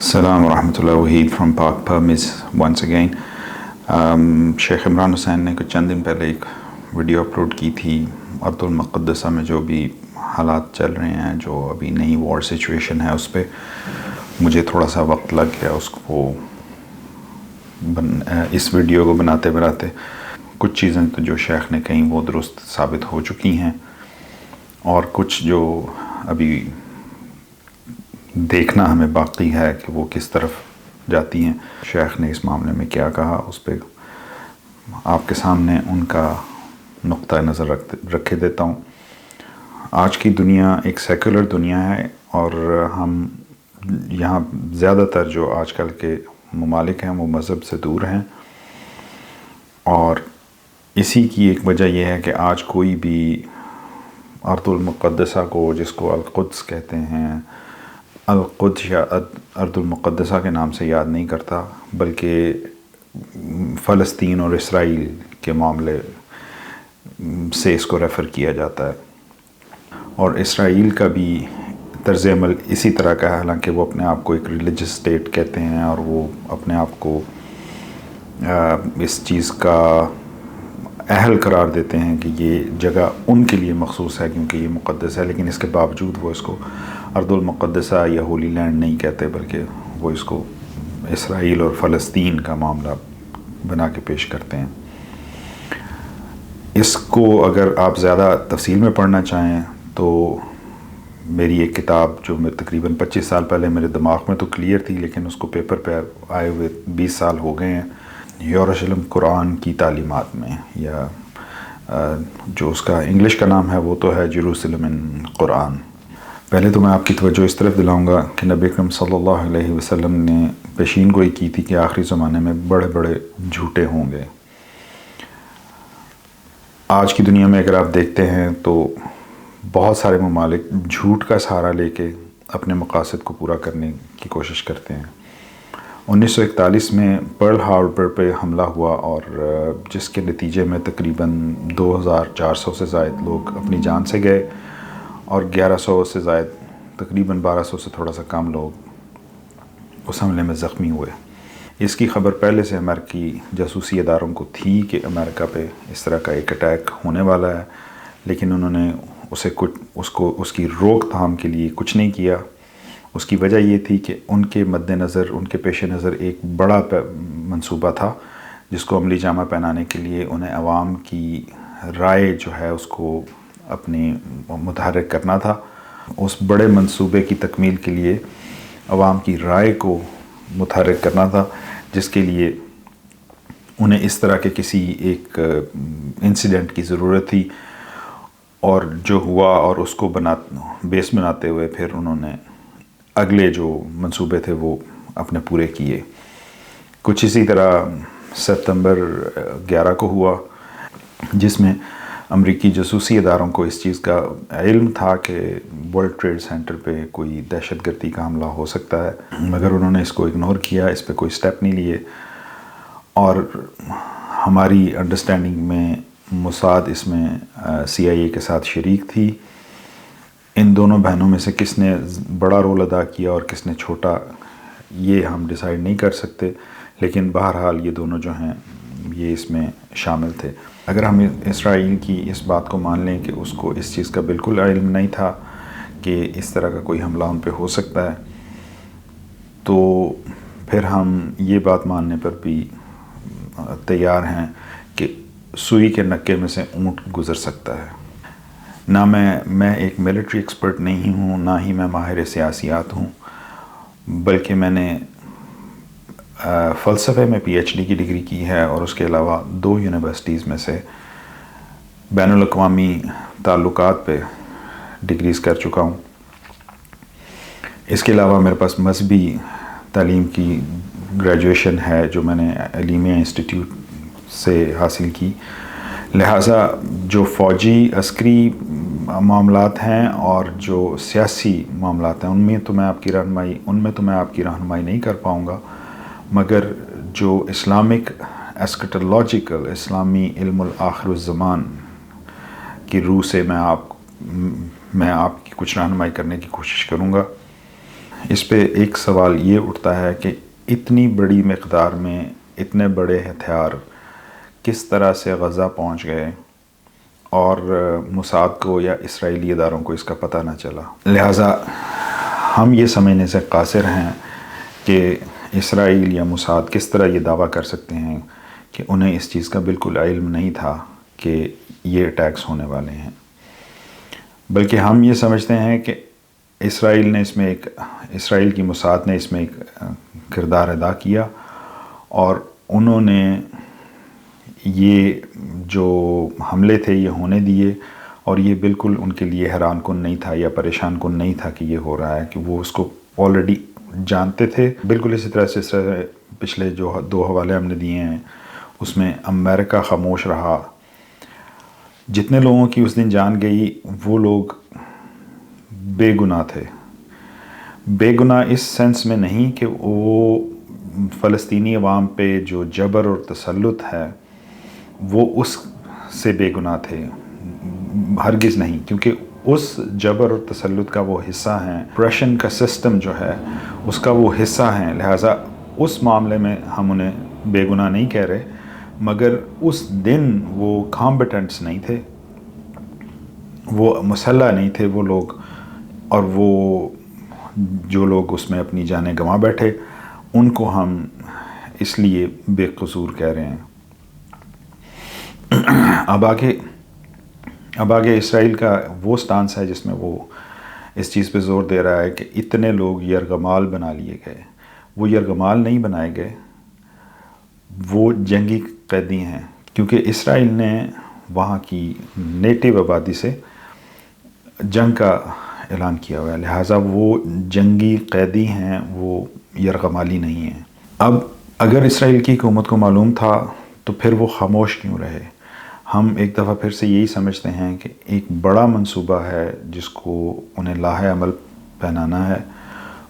السلام ورحمۃ اللہ وحید فرام پاک پرمز ونس اگین. شیخ عمران حسین نے کچھ چند دن پہلے ایک ویڈیو اپلوڈ کی تھی ارض المقدسہ میں جو بھی حالات چل رہے ہیں، جو ابھی نئی وار سچویشن ہے، اس پہ مجھے تھوڑا سا وقت لگ گیا اس کو اس ویڈیو کو بناتے کچھ چیزیں تو جو شیخ نے کہیں وہ درست ثابت ہو چکی ہیں، اور کچھ جو ابھی دیکھنا ہمیں باقی ہے کہ وہ کس طرف جاتی ہیں. شیخ نے اس معاملے میں کیا کہا، اس پہ آپ کے سامنے ان کا نقطہ نظر رکھے دیتا ہوں. آج کی دنیا ایک سیکولر دنیا ہے، اور ہم یہاں زیادہ تر جو آج کل کے ممالک ہیں وہ مذہب سے دور ہیں، اور اسی کی ایک وجہ یہ ہے کہ آج کوئی بھی ارض المقدسہ کو، جس کو القدس کہتے ہیں، القدس یا ارض المقدسہ کے نام سے یاد نہیں کرتا، بلکہ فلسطین اور اسرائیل کے معاملے سے اس کو ریفر کیا جاتا ہے. اور اسرائیل کا بھی طرز عمل اسی طرح کا ہے، حالانکہ وہ اپنے آپ کو ایک ریلیجس اسٹیٹ کہتے ہیں، اور وہ اپنے آپ کو اس چیز کا اہل قرار دیتے ہیں کہ یہ جگہ ان کے لیے مخصوص ہے کیونکہ یہ مقدس ہے، لیکن اس کے باوجود وہ اس کو ارض المقدسہ یا ہولی لینڈ نہیں کہتے، بلکہ وہ اس کو اسرائیل اور فلسطین کا معاملہ بنا کے پیش کرتے ہیں. اس کو اگر آپ زیادہ تفصیل میں پڑھنا چاہیں تو میری ایک کتاب جو میں تقریباً 25 سال پہلے میرے دماغ میں تو کلیئر تھی، لیکن اس کو پیپر پہ آئے ہوئے 20 سال ہو گئے ہیں، یروشلم قرآن کی تعلیمات میں، یا جو اس کا انگلش کا نام ہے وہ تو ہے جیروسلم ان قرآن. پہلے تو میں آپ کی توجہ اس طرف دلاؤں گا کہ نبی اکرم صلی اللہ علیہ وسلم نے پیشین گوئی کی تھی کہ آخری زمانے میں بڑے بڑے جھوٹے ہوں گے. آج کی دنیا میں اگر آپ دیکھتے ہیں تو بہت سارے ممالک جھوٹ کا سہارا لے کے اپنے مقاصد کو پورا کرنے کی کوشش کرتے ہیں. 1941 میں پرل ہاربر پہ حملہ ہوا، اور جس کے نتیجے میں تقریباً 2400 سے زائد لوگ اپنی جان سے گئے، اور 1100 سے زائد، تقریباً 1200 سے تھوڑا سا کم لوگ اس حملے میں زخمی ہوئے. اس کی خبر پہلے سے امریکی جاسوسی اداروں کو تھی کہ امریکہ پہ اس طرح کا ایک اٹیک ہونے والا ہے، لیکن انہوں نے اس کی روک تھام کے لیے کچھ نہیں کیا. اس کی وجہ یہ تھی کہ ان کے مد نظر، ان کے پیش نظر ایک بڑا منصوبہ تھا، جس کو عملی جامہ پہنانے کے لیے انہیں عوام کی رائے جو ہے اس کو اپنی متحرک کرنا تھا. اس بڑے منصوبے کی تکمیل کے لیے عوام کی رائے کو متحرک کرنا تھا، جس کے لیے انہیں اس طرح کے کسی ایک انسیڈنٹ کی ضرورت تھی، اور جو ہوا، اور اس کو بیس بناتے ہوئے پھر انہوں نے اگلے جو منصوبے تھے وہ اپنے پورے کیے. کچھ اسی طرح ستمبر 11 کو ہوا، جس میں امریکی جاسوسی اداروں کو اس چیز کا علم تھا کہ ورلڈ ٹریڈ سینٹر پہ کوئی دہشت گردی کا حملہ ہو سکتا ہے، مگر انہوں نے اس کو اگنور کیا، اس پہ کوئی سٹیپ نہیں لیے. اور ہماری انڈرسٹینڈنگ میں موساد اس میں CIA کے ساتھ شریک تھی. ان دونوں بہنوں میں سے کس نے بڑا رول ادا کیا اور کس نے چھوٹا، یہ ہم ڈیسائیڈ نہیں کر سکتے، لیکن بہرحال یہ دونوں جو ہیں یہ اس میں شامل تھے. اگر ہم اسرائیل کی اس بات کو مان لیں کہ اس کو اس چیز کا بالکل علم نہیں تھا کہ اس طرح کا کوئی حملہ ان پہ ہو سکتا ہے، تو پھر ہم یہ بات ماننے پر بھی تیار ہیں کہ سوئی کے نکے میں سے اونٹ گزر سکتا ہے. نہ میں ایک ملٹری ایکسپرٹ نہیں ہوں، نہ ہی میں ماہر سیاسیات ہوں، بلکہ میں نے فلسفے میں PhD کی ڈگری کی ہے، اور اس کے علاوہ 2 یونیورسٹیز میں سے بین الاقوامی تعلقات پہ ڈگریز کر چکا ہوں. اس کے علاوہ میرے پاس مذہبی تعلیم کی گریجویشن ہے جو میں نے علیمیہ انسٹیٹیوٹ سے حاصل کی. لہٰذا جو فوجی عسکری معاملات ہیں اور جو سیاسی معاملات ہیں ان میں تو میں آپ کی رہنمائی نہیں کر پاؤں گا، مگر جو اسلامک ایسکٹولوجیکل، اسلامی علم الآخر الزمان کی روح سے میں آپ کی کچھ رہنمائی کرنے کی کوشش کروں گا. اس پہ ایک سوال یہ اٹھتا ہے کہ اتنی بڑی مقدار میں اتنے بڑے ہتھیار کس طرح سے غزہ پہنچ گئے اور موساد کو یا اسرائیلی اداروں کو اس کا پتہ نہ چلا. لہٰذا ہم یہ سمجھنے سے قاصر ہیں کہ اسرائیل یا موساد کس طرح یہ دعویٰ کر سکتے ہیں کہ انہیں اس چیز کا بالکل علم نہیں تھا کہ یہ اٹیکس ہونے والے ہیں. بلکہ ہم یہ سمجھتے ہیں کہ اسرائیل کی موساد نے اس میں ایک کردار ادا کیا اور انہوں نے یہ جو حملے تھے یہ ہونے دیے، اور یہ بالکل ان کے لیے حیران کن نہیں تھا یا پریشان کن نہیں تھا کہ یہ ہو رہا ہے، کہ وہ اس کو آلریڈی جانتے تھے. بالکل اسی طرح سے پچھلے جو 2 حوالے ہم نے دیے ہیں اس میں امریکہ خاموش رہا. جتنے لوگوں کی اس دن جان گئی وہ لوگ بے گناہ تھے. بے گناہ اس سینس میں نہیں کہ وہ فلسطینی عوام پہ جو جبر اور تسلط ہے وہ اس سے بے گناہ تھے، ہرگز نہیں، کیونکہ اس جبر اور تسلط کا وہ حصہ ہیں، پریشن کا سسٹم جو ہے اس کا وہ حصہ ہیں. لہٰذا اس معاملے میں ہم انہیں بے گناہ نہیں کہہ رہے، مگر اس دن وہ کامبیٹنٹس نہیں تھے، وہ مسلح نہیں تھے وہ لوگ، اور وہ جو لوگ اس میں اپنی جانیں گنوا بیٹھے ان کو ہم اس لیے بے قصور کہہ رہے ہیں. اب آگے اسرائیل کا وہ سٹانس ہے جس میں وہ اس چیز پہ زور دے رہا ہے کہ اتنے لوگ یرغمال بنا لیے گئے. وہ یرغمال نہیں بنائے گئے، وہ جنگی قیدی ہیں، کیونکہ اسرائیل نے وہاں کی نیٹو آبادی سے جنگ کا اعلان کیا ہوا ہے. لہٰذا وہ جنگی قیدی ہیں، وہ یرغمالی نہیں ہیں. اب اگر اسرائیل کی حکومت کو معلوم تھا تو پھر وہ خاموش کیوں رہے؟ ہم ایک دفعہ پھر سے یہی سمجھتے ہیں کہ ایک بڑا منصوبہ ہے جس کو انہیں لاہے عمل پہنانا ہے.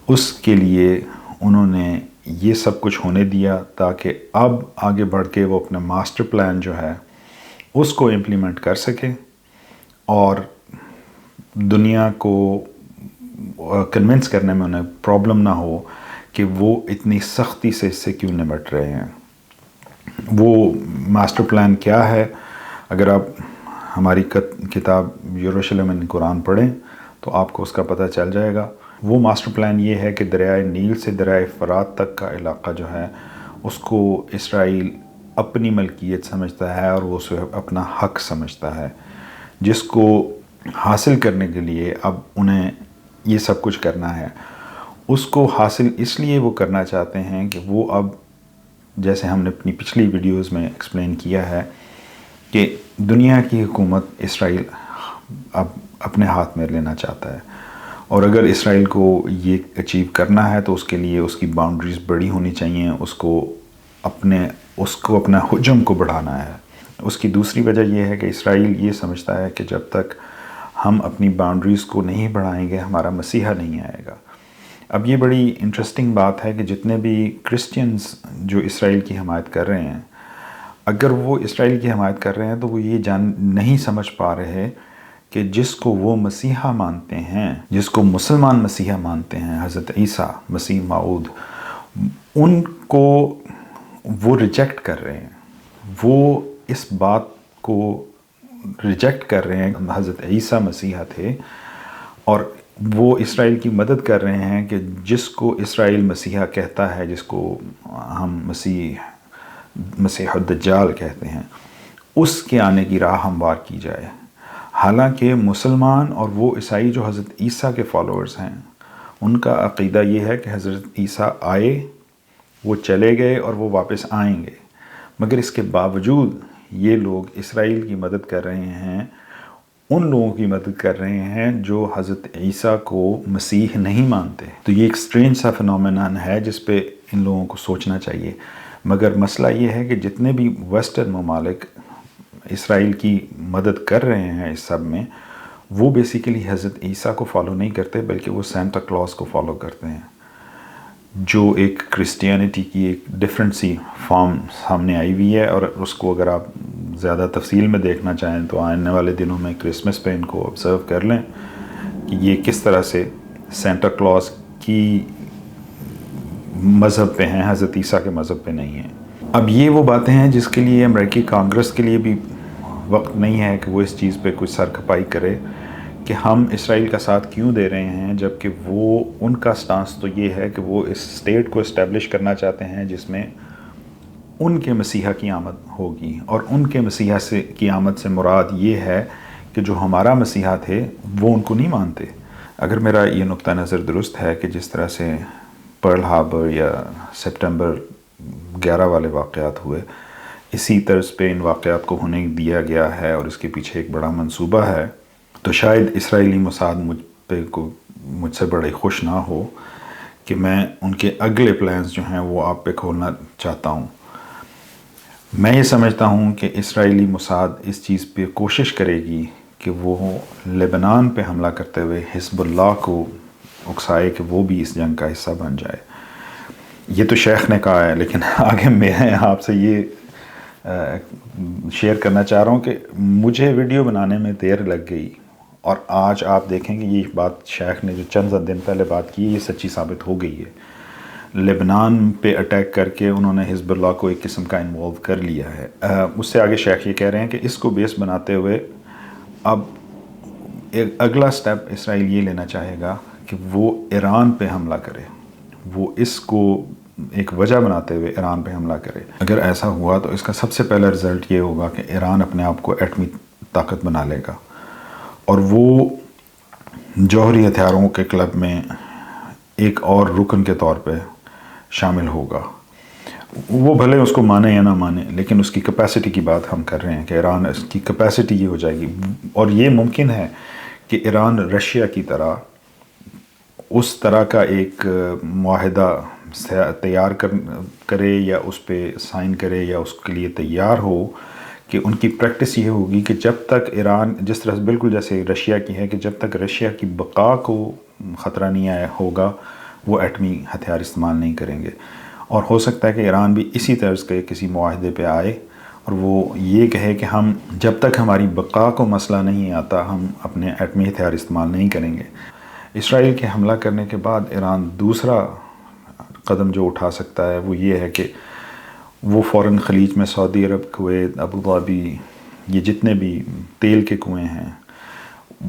اس کے لیے انہوں نے یہ سب کچھ ہونے دیا تاکہ اب آگے بڑھ کے وہ اپنا ماسٹر پلان جو ہے اس کو امپلیمنٹ کر سکیں اور دنیا کو کنونس کرنے میں انہیں پرابلم نہ ہو کہ وہ اتنی سختی سے اس سے کیوں نمٹ رہے ہیں. وہ ماسٹر پلان کیا ہے؟ اگر آپ ہماری کتاب یروشلم ان قرآن پڑھیں تو آپ کو اس کا پتہ چل جائے گا. وہ ماسٹر پلان یہ ہے کہ دریائے نیل سے دریائے فرات تک کا علاقہ جو ہے اس کو اسرائیل اپنی ملکیت سمجھتا ہے اور وہ اسے اپنا حق سمجھتا ہے، جس کو حاصل کرنے کے لیے اب انہیں یہ سب کچھ کرنا ہے. اس کو حاصل اس لیے وہ کرنا چاہتے ہیں کہ وہ اب، جیسے ہم نے اپنی پچھلی ویڈیوز میں ایکسپلین کیا ہے، کہ دنیا کی حکومت اسرائیل اب اپنے ہاتھ میں لینا چاہتا ہے، اور اگر اسرائیل کو یہ اچیو کرنا ہے تو اس کے لیے اس کی باؤنڈریز بڑی ہونی چاہیے، اس کو اپنا حجم کو بڑھانا ہے. اس کی دوسری وجہ یہ ہے کہ اسرائیل یہ سمجھتا ہے کہ جب تک ہم اپنی باؤنڈریز کو نہیں بڑھائیں گے ہمارا مسیحا نہیں آئے گا. اب یہ بڑی انٹرسٹنگ بات ہے کہ جتنے بھی کرسچنز جو اسرائیل کی حمایت کر رہے ہیں، اگر وہ اسرائیل کی حمایت کر رہے ہیں تو وہ یہ نہیں سمجھ پا رہے کہ جس کو وہ مسیحا مانتے ہیں، جس کو مسلمان مسیحا مانتے ہیں، حضرت عیسیٰ مسیح موعود، ان کو وہ ریجیکٹ کر رہے ہیں. وہ اس بات کو ریجیکٹ کر رہے ہیں کہ حضرت عیسیٰ مسیحا تھے، اور وہ اسرائیل کی مدد کر رہے ہیں کہ جس کو اسرائیل مسیحا کہتا ہے، جس کو ہم مسیح الدجال کہتے ہیں، اس کے آنے کی راہ ہموار کی جائے. حالانکہ مسلمان اور وہ عیسائی جو حضرت عیسیٰ کے فالوورز ہیں، ان کا عقیدہ یہ ہے کہ حضرت عیسیٰ آئے، وہ چلے گئے اور وہ واپس آئیں گے، مگر اس کے باوجود یہ لوگ اسرائیل کی مدد کر رہے ہیں، ان لوگوں کی مدد کر رہے ہیں جو حضرت عیسیٰ کو مسیح نہیں مانتے. تو یہ ایک سٹرینج سا فنومینن ہے جس پہ ان لوگوں کو سوچنا چاہیے. مگر مسئلہ یہ ہے کہ جتنے بھی ویسٹرن ممالک اسرائیل کی مدد کر رہے ہیں اس سب میں، وہ بیسیکلی حضرت عیسیٰ کو فالو نہیں کرتے، بلکہ وہ سینٹا کلاس کو فالو کرتے ہیں، جو ایک کرسچینٹی کی ایک ڈیفرنٹ سی فارم سامنے آئی ہوئی ہے. اور اس کو اگر آپ زیادہ تفصیل میں دیکھنا چاہیں تو آنے والے دنوں میں کرسمس پہ ان کو آبزرو کر لیں کہ یہ کس طرح سے سینٹا کلاس کی مذہب پہ ہیں، حضرت عیسیٰ کے مذہب پہ نہیں ہیں۔ اب یہ وہ باتیں ہیں جس کے لیے امریکی کانگریس کے لیے بھی وقت نہیں ہے کہ وہ اس چیز پہ کچھ سرکھپائی کرے کہ ہم اسرائیل کا ساتھ کیوں دے رہے ہیں، جبکہ وہ ان کا سٹانس تو یہ ہے کہ وہ اس اسٹیٹ کو اسٹیبلش کرنا چاہتے ہیں جس میں ان کے مسیحا کی آمد ہوگی، اور ان کے مسیحا کی آمد سے مراد یہ ہے کہ جو ہمارا مسیحا تھے وہ ان کو نہیں مانتے۔ اگر میرا یہ نقطہ نظر درست ہے کہ جس طرح سے پرل ہاربر یا سپٹمبر 11 والے واقعات ہوئے، اسی طرز پہ ان واقعات کو ہونے دیا گیا ہے اور اس کے پیچھے ایک بڑا منصوبہ ہے، تو شاید اسرائیلی موساد مجھ سے بڑے خوش نہ ہو کہ میں ان کے اگلے پلانز جو ہیں وہ آپ پہ کھولنا چاہتا ہوں۔ میں یہ سمجھتا ہوں کہ اسرائیلی موساد اس چیز پہ کوشش کرے گی کہ وہ لبنان پہ حملہ کرتے ہوئے حزب اللہ کو اکسائے کہ وہ بھی اس جنگ کا حصہ بن جائے۔ یہ تو شیخ نے کہا ہے، لیکن آگے میں آپ سے یہ شیئر کرنا چاہ رہا ہوں کہ مجھے ویڈیو بنانے میں دیر لگ گئی، اور آج آپ دیکھیں گے یہ بات شیخ نے جو چند دن پہلے بات کی یہ سچی ثابت ہو گئی ہے۔ لبنان پہ اٹیک کر کے انہوں نے حزب اللہ کو ایک قسم کا انوالو کر لیا ہے۔ اس سے آگے شیخ یہ کہہ رہے ہیں کہ اس کو بیس بناتے ہوئے اب ایک اگلا سٹیپ اسرائیل یہ لینا چاہے گا کہ وہ ایران پہ حملہ کرے، وہ اس کو ایک وجہ بناتے ہوئے ایران پہ حملہ کرے۔ اگر ایسا ہوا تو اس کا سب سے پہلا رزلٹ یہ ہوگا کہ ایران اپنے آپ کو ایٹمی طاقت بنا لے گا، اور وہ جوہری ہتھیاروں کے کلب میں ایک اور رکن کے طور پہ شامل ہوگا۔ وہ بھلے اس کو مانے یا نہ مانے، لیکن اس کی کیپیسٹی کی بات ہم کر رہے ہیں کہ ایران اس کی کیپیسٹی یہ ہو جائے گی، اور یہ ممکن ہے کہ ایران رشیا کی طرح اس طرح کا ایک معاہدہ تیار کرے یا اس پہ سائن کرے یا اس کے لیے تیار ہو کہ ان کی پریکٹس یہ ہوگی کہ جب تک ایران، جس طرح بالکل جیسے رشیا کی ہے کہ جب تک رشیا کی بقا کو خطرہ نہیں آیا ہوگا وہ ایٹمی ہتھیار استعمال نہیں کریں گے۔ اور ہو سکتا ہے کہ ایران بھی اسی طرز کے کسی معاہدے پہ آئے اور وہ یہ کہے کہ ہم جب تک ہماری بقا کو مسئلہ نہیں آتا ہم اپنے ایٹمی ہتھیار استعمال نہیں کریں گے۔ اسرائیل کے حملہ کرنے کے بعد ایران دوسرا قدم جو اٹھا سکتا ہے وہ یہ ہے کہ وہ فوراً خلیج میں سعودی عرب، کویت، ابوظہبی، یہ جتنے بھی تیل کے کنویں ہیں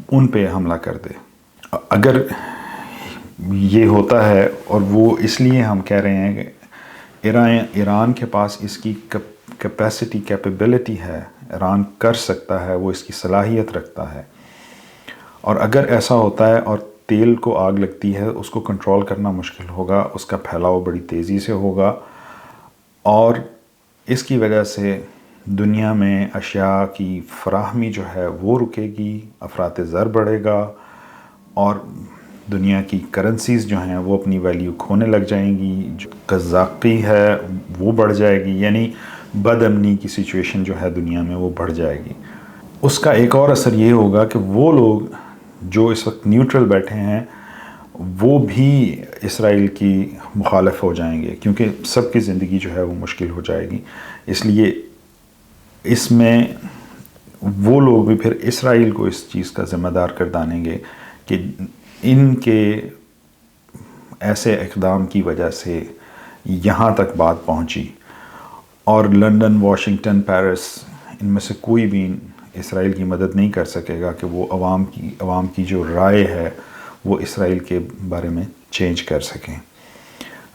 ان پہ حملہ کر دے۔ اگر یہ ہوتا ہے، اور وہ اس لیے ہم کہہ رہے ہیں کہ ایران کے پاس اس کی کیپیسٹی، کیپیبلٹی ہے، ایران کر سکتا ہے، وہ اس کی صلاحیت رکھتا ہے، اور اگر ایسا ہوتا ہے اور تیل کو آگ لگتی ہے اس کو کنٹرول کرنا مشکل ہوگا، اس کا پھیلاؤ بڑی تیزی سے ہوگا، اور اس کی وجہ سے دنیا میں اشیاء کی فراہمی جو ہے وہ رکے گی، افراط زر بڑھے گا، اور دنیا کی کرنسیز جو ہیں وہ اپنی ویلیو کھونے لگ جائیں گی، جو قزاقی ہے وہ بڑھ جائے گی، یعنی بد امنی کی سچویشن جو ہے دنیا میں وہ بڑھ جائے گی۔ اس کا ایک اور اثر یہ ہوگا کہ وہ لوگ جو اس وقت نیوٹرل بیٹھے ہیں وہ بھی اسرائیل کی مخالف ہو جائیں گے، کیونکہ سب کی زندگی جو ہے وہ مشکل ہو جائے گی۔ اس لیے اس میں وہ لوگ بھی پھر اسرائیل کو اس چیز کا ذمہ دار گردانیں گے کہ ان کے ایسے اقدام کی وجہ سے یہاں تک بات پہنچی، اور لندن، واشنگٹن، پیرس، ان میں سے کوئی بھی اسرائیل کی مدد نہیں کر سکے گا کہ وہ عوام کی جو رائے ہے وہ اسرائیل کے بارے میں چینج کر سکیں۔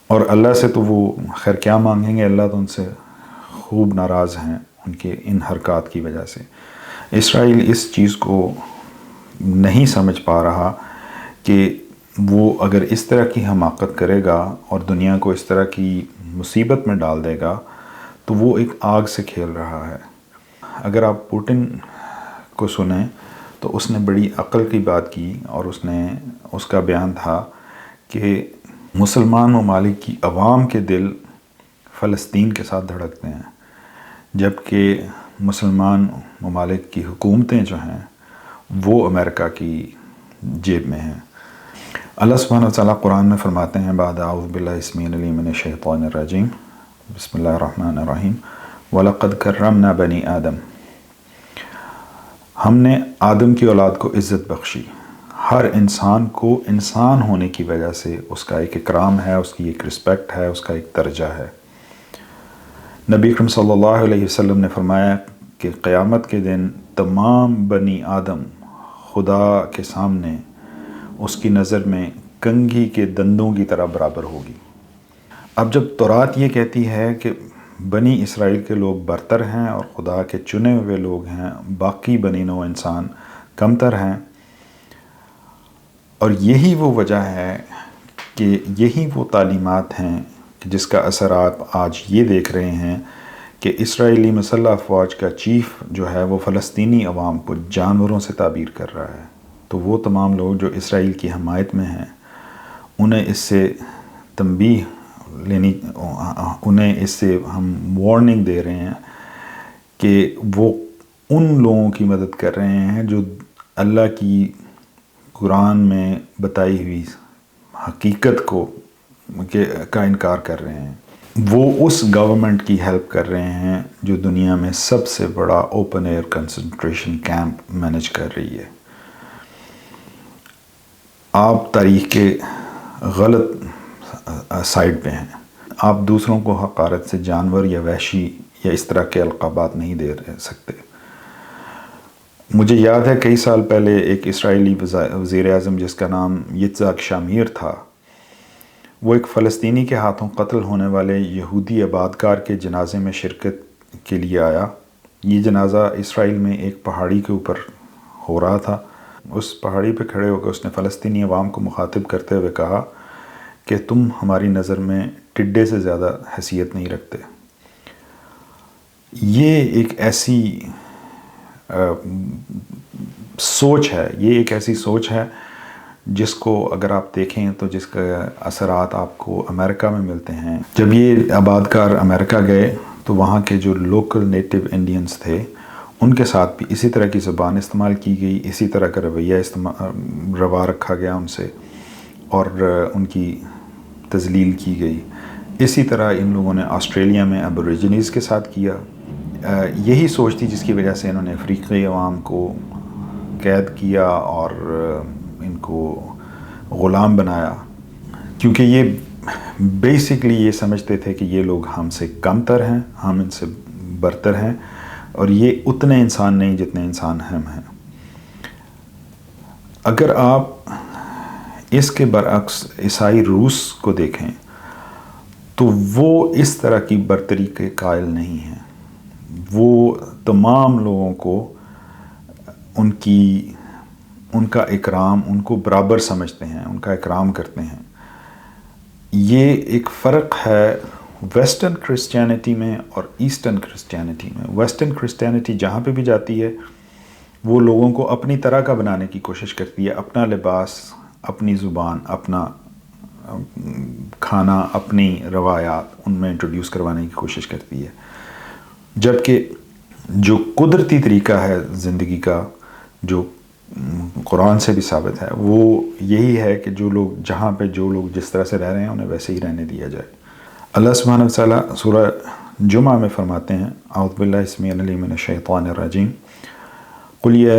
اور اللہ سے تو وہ خیر کیا مانگیں گے، اللہ تو ان سے خوب ناراض ہیں ان کے ان حرکات کی وجہ سے۔ اسرائیل اس چیز کو نہیں سمجھ پا رہا کہ وہ اگر اس طرح کی حماقت کرے گا اور دنیا کو اس طرح کی مصیبت میں ڈال دے گا تو وہ ایک آگ سے کھیل رہا ہے۔ اگر آپ پوٹن کو سنیں تو اس نے بڑی عقل کی بات کی، اور اس کا بیان تھا کہ مسلمان ممالک کی عوام کے دل فلسطین کے ساتھ دھڑکتے ہیں، جبکہ مسلمان ممالک کی حکومتیں جو ہیں وہ امریکہ کی جیب میں ہیں۔ اللہ سبحانہ وتعالیٰ قرآن میں فرماتے ہیں بعد اعوذ باللہ السمیع العلیم من الشیطان الرجیم، بسم اللہ الرحمن الرحیم، وَلَقَدْ كَرَّمْنَا بَنِي آدم، ہم نے آدم کی اولاد کو عزت بخشی، ہر انسان کو انسان ہونے کی وجہ سے اس کا ایک اکرام ہے، اس کی ایک رسپیکٹ ہے، اس کا ایک درجہ ہے۔ نبی اکرم صلی اللہ علیہ وسلم نے فرمایا کہ قیامت کے دن تمام بنی آدم خدا کے سامنے اس کی نظر میں کنگھی کے دندوں کی طرح برابر ہوگی۔ اب جب تورات یہ کہتی ہے کہ بنی اسرائیل کے لوگ برتر ہیں اور خدا کے چنے ہوئے لوگ ہیں، باقی بنی نوع انسان کمتر ہیں، اور یہی وہ وجہ ہے کہ یہی وہ تعلیمات ہیں کہ جس کا اثر آپ آج یہ دیکھ رہے ہیں کہ اسرائیلی مسلح افواج کا چیف جو ہے وہ فلسطینی عوام کو جانوروں سے تعبیر کر رہا ہے۔ تو وہ تمام لوگ جو اسرائیل کی حمایت میں ہیں انہیں اس سے تنبیہ انہیں اس سے ہم وارننگ دے رہے ہیں کہ وہ ان لوگوں کی مدد کر رہے ہیں جو اللہ کی قرآن میں بتائی ہوئی حقیقت کا انکار کر رہے ہیں۔ وہ اس گورنمنٹ کی ہیلپ کر رہے ہیں جو دنیا میں سب سے بڑا open air concentration camp manage کر رہی ہے۔ آپ تاریخ کے غلط سائڈ پہ ہیں۔ آپ دوسروں کو حقارت سے جانور یا وحشی یا اس طرح کے القابات نہیں دے سکتے۔ مجھے یاد ہے کئی سال پہلے ایک اسرائیلی وزیر اعظم جس کا نام یtzhak شامیر تھا، وہ ایک فلسطینی کے ہاتھوں قتل ہونے والے یہودی آبادکار کے جنازے میں شرکت کے لیے آیا۔ یہ جنازہ اسرائیل میں ایک پہاڑی کے اوپر ہو رہا تھا۔ اس پہاڑی پہ کھڑے ہو کر اس نے فلسطینی عوام کو مخاطب کرتے ہوئے کہا کہ تم ہماری نظر میں ٹڈے سے زیادہ حیثیت نہیں رکھتے۔ یہ ایک ایسی سوچ ہے جس کو اگر آپ دیکھیں تو جس کا اثرات آپ کو امریکہ میں ملتے ہیں۔ جب یہ آبادکار امریکہ گئے تو وہاں کے جو لوکل نیٹو انڈینز تھے ان کے ساتھ بھی اسی طرح کی زبان استعمال کی گئی، اسی طرح کا رویہ روا رکھا گیا ان سے، اور ان کی تذلیل کی گئی۔ اسی طرح ان لوگوں نے آسٹریلیا میں ابوریجنیز کے ساتھ کیا۔ یہی سوچ تھی جس کی وجہ سے انہوں نے افریقی عوام کو قید کیا اور ان کو غلام بنایا، کیونکہ یہ بیسکلی یہ سمجھتے تھے کہ یہ لوگ ہم سے کم تر ہیں، ہم ان سے برتر ہیں، اور یہ اتنے انسان نہیں جتنے انسان ہم ہیں۔ اگر آپ اس کے برعکس عیسائی روس کو دیکھیں تو وہ اس طرح کی برتری کے قائل نہیں ہیں۔ وہ تمام لوگوں کو ان کا اکرام، ان کو برابر سمجھتے ہیں، ان کا اکرام کرتے ہیں۔ یہ ایک فرق ہے ویسٹرن کرسچینٹی میں اور ایسٹرن کرسچینٹی میں۔ ویسٹرن کرسچینٹی جہاں پہ بھی جاتی ہے وہ لوگوں کو اپنی طرح کا بنانے کی کوشش کرتی ہے، اپنا لباس، اپنی زبان، اپنا کھانا، اپنی روایات ان میں انٹروڈیوس کروانے کی کوشش کرتی ہے، جبکہ جو قدرتی طریقہ ہے زندگی کا، جو قرآن سے بھی ثابت ہے، وہ یہی ہے کہ جہاں پہ جو لوگ جس طرح سے رہ رہے ہیں انہیں ویسے ہی رہنے دیا جائے۔ اللہ سبحانہ وتعالیٰ سورہ جمعہ میں فرماتے ہیں، اعوذ باللہ السمیع العلیم من الشیطان الرجیم، قل یا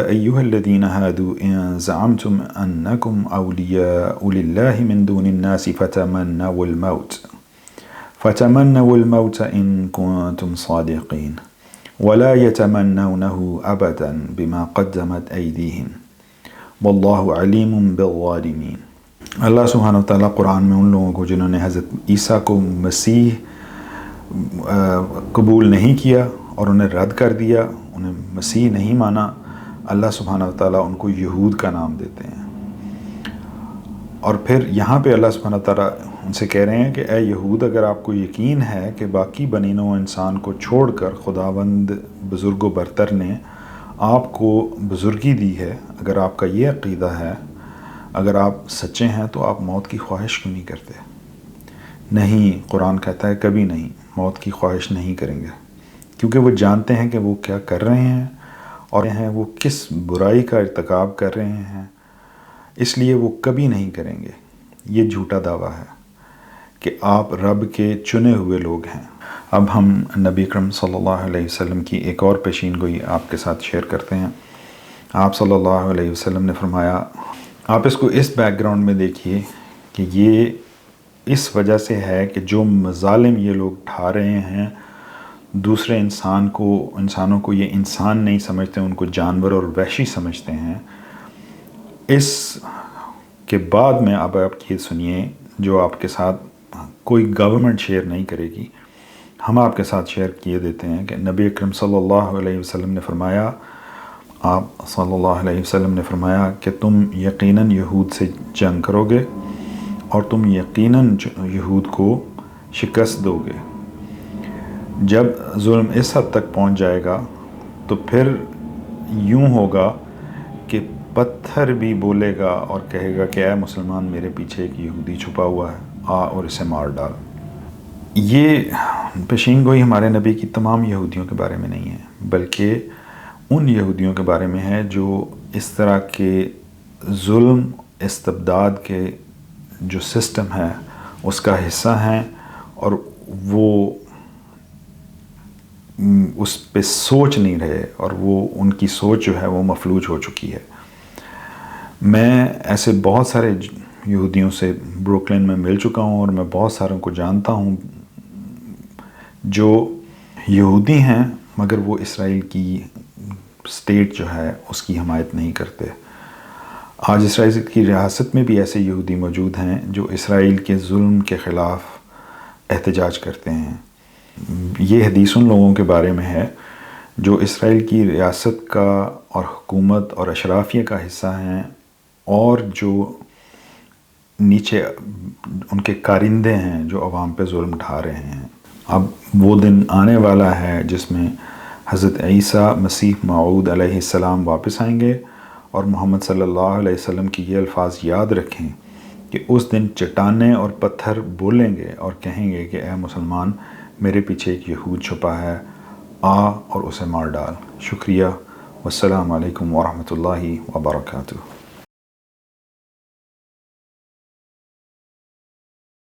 ایہا الذین ہادوا ان زعمتم انکم اولیاء للہ من دون الناس فتمنوا الموت ان کنتم صادقین ولا يتمنونه ابدا بما قدمت ایدیہم واللہ علیم بالظالمین۔ اللہ سبحانہ وتعالیٰ قرآن میں ان لوگوں کو جنہوں نے حضرت عیسیٰ کو مسیح قبول نہیں کیا اور انہیں رد کر دیا، انہیں مسیح نہیں مانا، اللہ سبحانہ وتعالیٰ ان کو یہود کا نام دیتے ہیں۔ اور پھر یہاں پہ اللہ سبحانہ وتعالیٰ ان سے کہہ رہے ہیں کہ اے یہود، اگر آپ کو یقین ہے کہ باقی بنی نوع انسان کو چھوڑ کر خداوند بزرگ و برتر نے آپ کو بزرگی دی ہے، اگر آپ کا یہ عقیدہ ہے، اگر آپ سچے ہیں تو آپ موت کی خواہش کیوں نہیں کرتے؟ نہیں، قرآن کہتا ہے کبھی نہیں، موت کی خواہش نہیں کریں گے، کیونکہ وہ جانتے ہیں کہ وہ کیا کر رہے ہیں اور وہ کس برائی کا ارتکاب کر رہے ہیں، اس لیے وہ کبھی نہیں کریں گے۔ یہ جھوٹا دعویٰ ہے کہ آپ رب کے چنے ہوئے لوگ ہیں۔ اب ہم نبی اکرم صلی اللہ علیہ وسلم کی ایک اور پیشین گوئی آپ کے ساتھ شیئر کرتے ہیں۔ آپ صلی اللہ علیہ وسلم نے فرمایا، آپ اس کو اس بیک گراؤنڈ میں دیکھیے کہ یہ اس وجہ سے ہے کہ جو مظالم یہ لوگ ڈھا رہے ہیں دوسرے انسانوں کو یہ انسان نہیں سمجھتے، ان کو جانور اور وحشی سمجھتے ہیں۔ اس کے بعد میں اب آپ یہ سنیے جو آپ کے ساتھ کوئی گورنمنٹ شیئر نہیں کرے گی، ہم آپ کے ساتھ شیئر کیے دیتے ہیں کہ نبی اکرم صلی اللہ علیہ وسلم نے فرمایا، آپ صلی اللہ علیہ وسلم نے فرمایا کہ تم یقیناً یہود سے جنگ کرو گے اور تم یقیناً یہود کو شکست دو گے۔ جب ظلم اس حد تک پہنچ جائے گا تو پھر یوں ہوگا کہ پتھر بھی بولے گا اور کہے گا کہ اے مسلمان، میرے پیچھے ایک یہودی چھپا ہوا ہے، آ اور اسے مار ڈال۔ یہ پیشین گوئی ہمارے نبی کی تمام یہودیوں کے بارے میں نہیں ہے، بلکہ ان یہودیوں کے بارے میں ہے جو اس طرح کے ظلم استبداد کے جو سسٹم ہے اس کا حصہ ہیں، اور وہ اس پہ سوچ نہیں رہے، اور وہ ان کی سوچ جو ہے وہ مفلوج ہو چکی ہے۔ میں ایسے بہت سارے یہودیوں سے بروکلن میں مل چکا ہوں، اور میں بہت ساروں کو جانتا ہوں جو یہودی ہیں مگر وہ اسرائیل کی اسٹیٹ جو ہے اس کی حمایت نہیں کرتے۔ آج اسرائیل کی ریاست میں بھی ایسے یہودی موجود ہیں جو اسرائیل کے ظلم کے خلاف احتجاج کرتے ہیں۔ یہ حدیث ان لوگوں کے بارے میں ہے جو اسرائیل کی ریاست کا اور حکومت اور اشرافیہ کا حصہ ہیں، اور جو نیچے ان کے کارندے ہیں جو عوام پہ ظلم ڈھا رہے ہیں۔ اب وہ دن آنے والا ہے جس میں حضرت عیسیٰ مسیح موعود علیہ السلام واپس آئیں گے، اور محمد صلی اللہ علیہ وسلم کی یہ الفاظ یاد رکھیں کہ اس دن چٹانیں اور پتھر بولیں گے اور کہیں گے کہ اے مسلمان، میرے پیچھے ایک یہود چھپا ہے، آ اور اسے مار ڈال۔ شکریہ، والسلام علیکم ورحمۃ اللہ وبرکاتہ۔